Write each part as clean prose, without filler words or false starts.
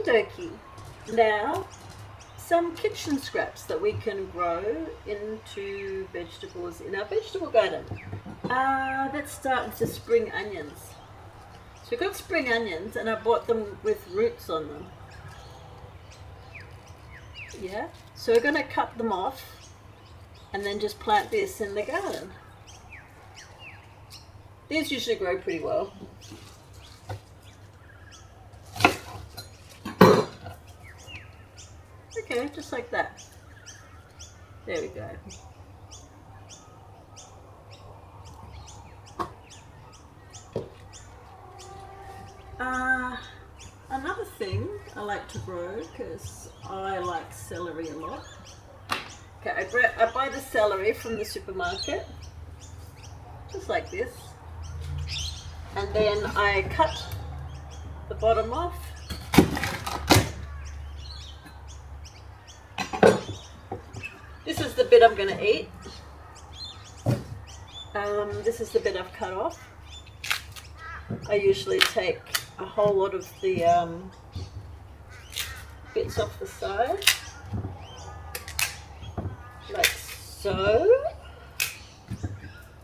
dokie. Now, some kitchen scraps that we can grow into vegetables in our vegetable garden. Let's start with the spring onions. So we've got spring onions and I bought them with roots on them. Yeah, so we're going to cut them off and then just plant this in the garden. These usually grow pretty well. Okay, just like that. There we go. Another thing I like to grow, because I like celery a lot. Okay, I buy the celery from the supermarket, just like this. And then I cut the bottom off. This is the bit I'm going to eat. This is the bit I've cut off. I usually take a whole lot of the bits off the side, like so.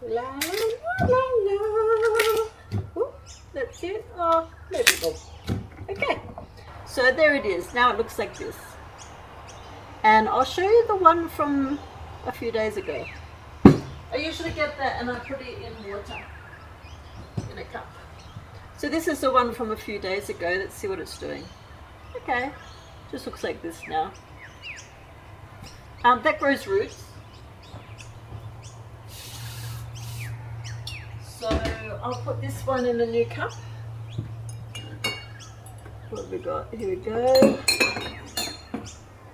La la la la. Ooh, that's it. Oh, there we go. Okay, so there it is. Now it looks like this. And I'll show you the one from a few days ago. I usually get that and I put it in water, in a cup. So this is the one from a few days ago. Let's see what it's doing. Okay, just looks like this now. That grows roots. So I'll put this one in a new cup. What have we got? Here we go.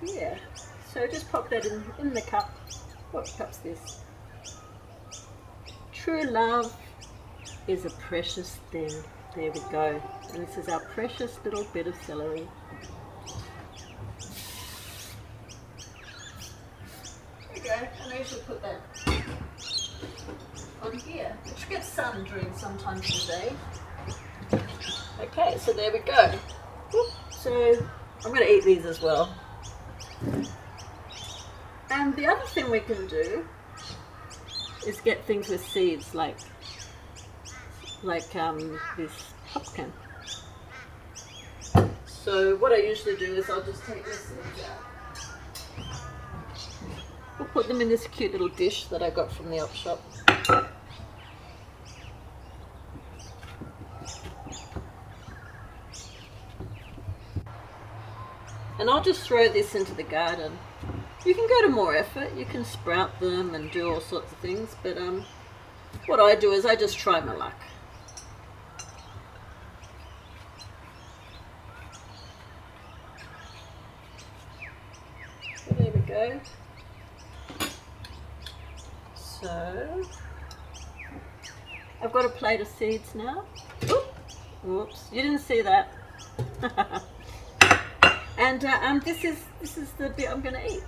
Yeah. So just pop that in the cup. What cup's this? True love is a precious thing. There we go. And this is our precious little bit of celery. There we go. And I usually put that on here, which gets sun during some times of the day. Okay, so there we go. So I'm going to eat these as well. And the other thing we can do is get things with seeds, like this pumpkin. So what I usually do is I'll just take this seeds out. We'll put them in this cute little dish that I got from the op shop. And I'll just throw this into the garden. You can go to more effort, you can sprout them and do all sorts of things, but what I do is I just try my luck. So there we go. So I've got a plate of seeds now. Whoops, you didn't see that. And this is the bit I'm going to eat.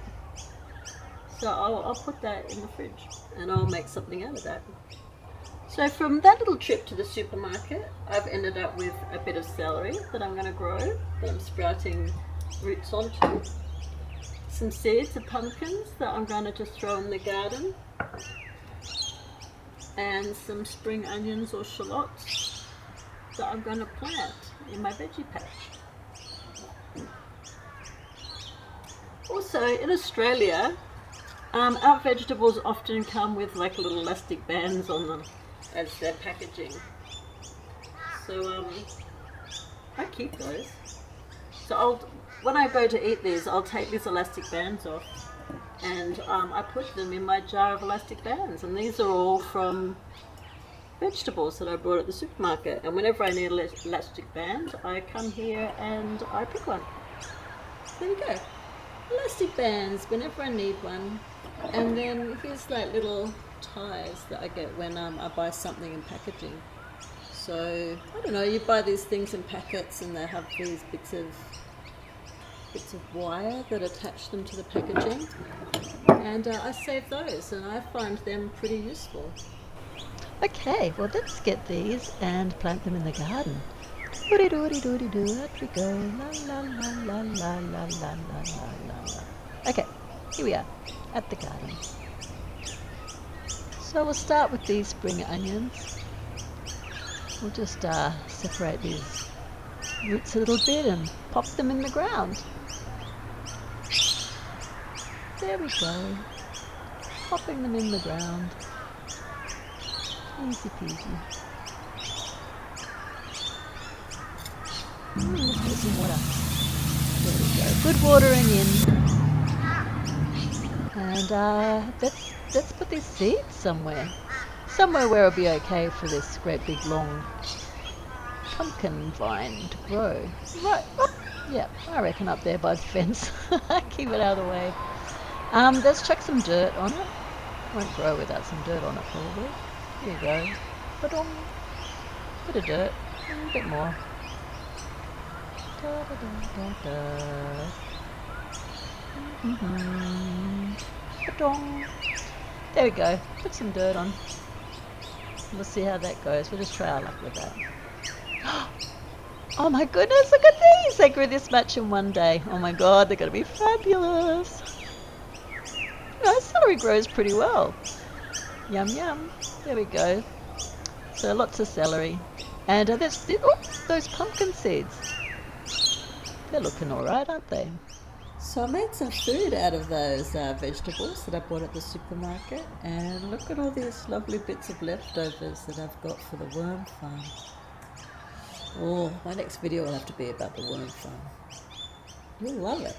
So I'll put that in the fridge and I'll make something out of that. So from that little trip to the supermarket, I've ended up with a bit of celery that I'm going to grow, that I'm sprouting roots onto. Some seeds of pumpkins that I'm going to just throw in the garden. And some spring onions or shallots that I'm going to plant in my veggie patch. Also, in Australia, our vegetables often come with like little elastic bands on them as their packaging. So I keep those. So when I go to eat these, I'll take these elastic bands off and I put them in my jar of elastic bands. And these are all from vegetables that I bought at the supermarket. And whenever I need an elastic band, I come here and I pick one. There you go. Elastic bands whenever I need one. And then here's like little ties that I get when I buy something in packaging. So I don't know, you buy these things in packets and they have these bits of wire that attach them to the packaging, and I save those and I find them pretty useful. Okay, well let's get these and plant them in the garden. Doody doody doody doo, out we go. La la la la la la la la la la. Okay, here we are at the garden. So we'll start with these spring onions. We'll just separate these roots a little bit and pop them in the ground. There we go. Popping them in the ground. Easy peasy. Let's put some water. There we go. Good watering in. And let's put these seeds somewhere. Somewhere where it'll be okay for this great big long pumpkin vine to grow. Right. Oh, yeah, I reckon up there by the fence. Keep it out of the way. Let's chuck some dirt on it. Won't grow without some dirt on it probably. Here you go. Ba-dong. Bit of dirt. A little bit more. Da, da, da, da, da. Ba-dong. There we go. Put some dirt on. We'll see how that goes. We'll just try our luck with that. Oh my goodness, look at these! They grew this much in one day. Oh my god, they're going to be fabulous. Celery grows pretty well. Yum yum. There we go. So lots of celery. And those pumpkin seeds. They're looking alright, aren't they? So I made some food out of those vegetables that I bought at the supermarket. And look at all these lovely bits of leftovers that I've got for the worm farm. Oh, my next video will have to be about the worm farm. You'll love it.